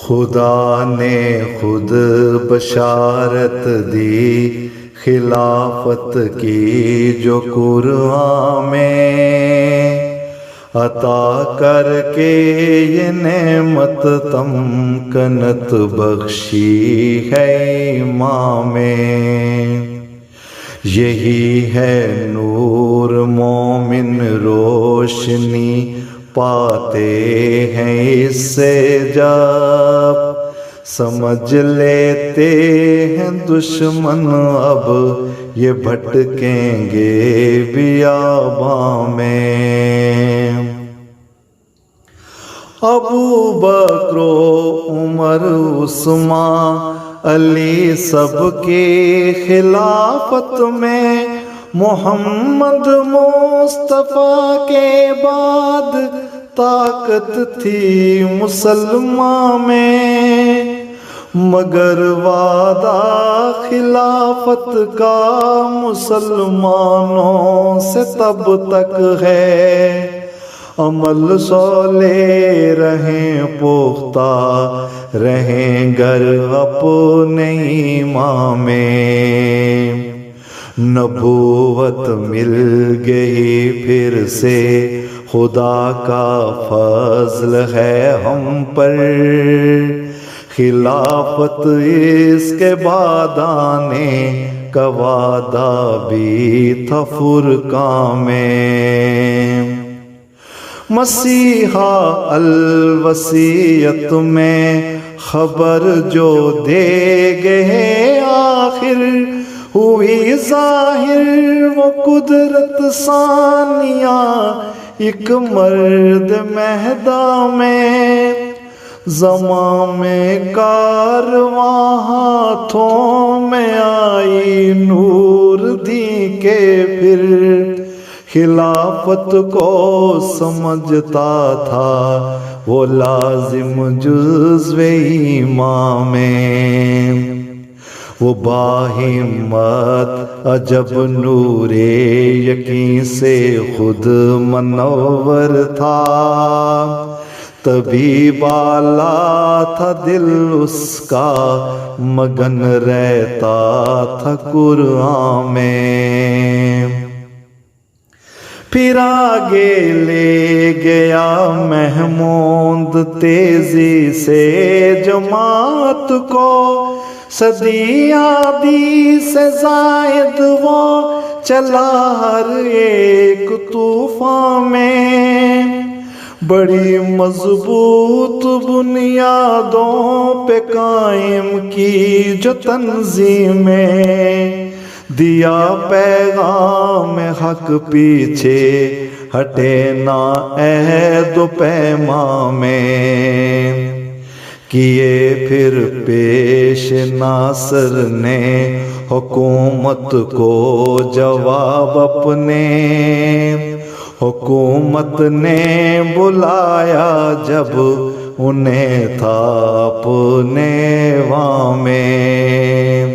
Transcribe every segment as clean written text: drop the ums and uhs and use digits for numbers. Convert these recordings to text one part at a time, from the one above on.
خدا نے خود بشارت دی خلافت کی جو قرآن میں عطا کر کے یہ نعمت تمکنت بخشی ہے امام میں۔ یہی ہے نور مومن روشنی پاتے ہیں اس سے جب سمجھ لیتے ہیں دشمن اب یہ بھٹکیں گے بیاباں میں۔ ابو بکر و عمر عثمان علی سب کی خلافت میں محمد مصطفیٰ کے بعد طاقت تھی مسلمان میں، مگر وعدہ خلافت کا مسلمانوں سے تب تک ہے، عمل صالح رہیں پختہ رہیں گر اپنے ایمان میں۔ نبوت مل گئی پھر سے خدا کا فضل ہے ہم پر، خلافت اس کے بعد آنے کا وعدہ بھی تھا فرقان میں۔ مسیحا الوصیت میں خبر جو دے گئے آخر ہوئی ظاہر وہ قدرت ثانیہ ایک مرد میدان میں، زمان میں کارواں ہاتھوں میں آئی نور دی کے پھر خلافت کو سمجھتا تھا وہ لازم جزو ایمان میں۔ وہ باہمت عجب نور یقین سے خود منور تھا، تبھی بالا تھا دل اس کا مگن رہتا تھا قرآن میں۔ پھر آگے لے گیا محمود تیزی سے جماعت کو، صدی آدھی سے زائد وہ چلا ہر ایک طوفان میں، بڑی مضبوط بنیادوں پہ قائم کی جو تنظیم میں، دیا پیغام حق پیچھے ہٹے نہ عہد و پیمان میں، کیے پھر پیش ناصر نے حکومت کو جواب اپنے، حکومت نے بلایا جب انہیں تھا اپنے وہاں میں،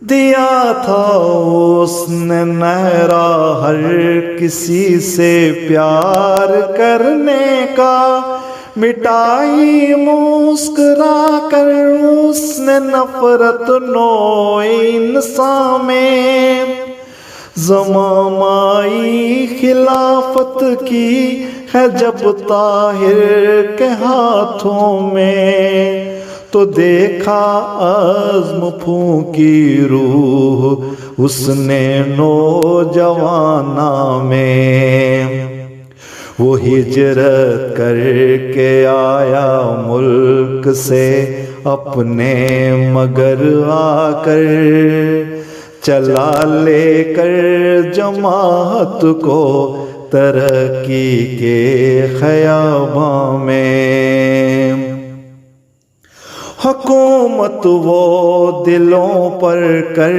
دیا تھا اس نے نہرا ہر کسی سے پیار کرنے کا، مٹائی مسکرا کر اس نے نفرت نوع انسان میں، زمان آئی خلافت کی ہے جب طاہر کے ہاتھوں میں، تو دیکھا عزم پھونکی روح اس نے نوجوانہ میں، وہ ہجرت کر کے آیا ملک سے اپنے مگر آ کر چلا لے کر جماعت کو ترقی کے خیاباں میں، حکومت وہ دلوں پر کر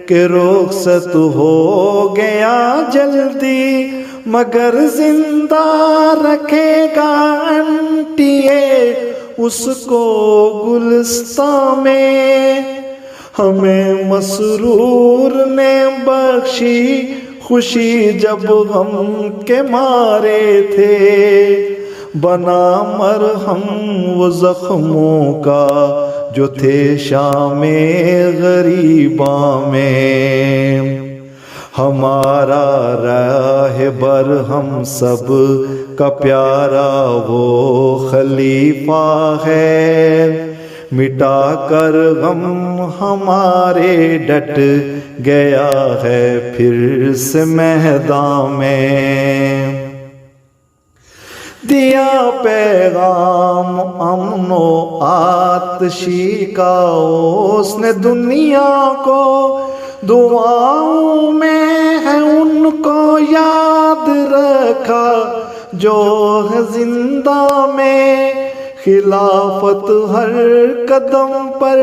کے رخصت ہو گیا جلدی، مگر زندہ رکھے گا انٹیے اس کو گلستان میں، ہمیں مسرور نے بخشی خوشی جب غم کے مارے تھے، بنا مرہم وہ زخموں کا جو تھے شام غریباں میں۔ ہمارا راہبر ہم سب کا پیارا وہ خلیفہ ہے، مٹا کر غم ہمارے ڈٹ گیا ہے پھر سے میدان میں۔ دیا پیغام امن و آتشی کا اس نے دنیا کو، دعاؤں میں ہے ان کو یاد رکھا جو ہے زندہ میں۔ خلافت ہر قدم پر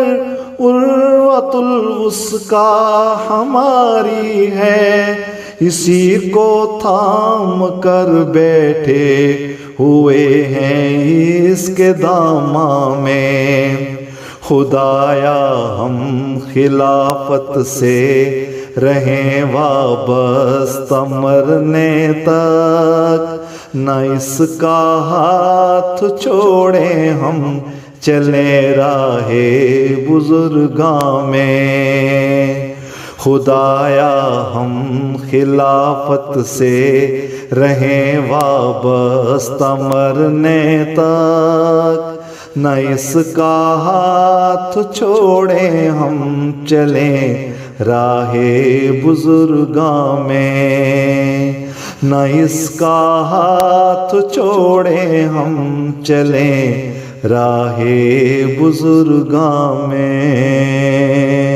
عروۃ الوثقیٰ ہماری ہے، اسی کو تھام کر بیٹھے ہوئے ہیں اس کے دامن میں۔ خدایا ہم خلافت سے رہیں وابستہ مرنے تک، نہ اس کا ہاتھ چھوڑیں ہم چلیں راہ بزرگاں میں۔ خدایا ہم خلافت سے رہیں وابستہ مرنے تک، نہ اس کا ہاتھ چھوڑیں ہم چلیں راہ بزرگاں میں۔ نہ اس کا ہاتھ چھوڑیں ہم چلیں راہ بزرگاں میں۔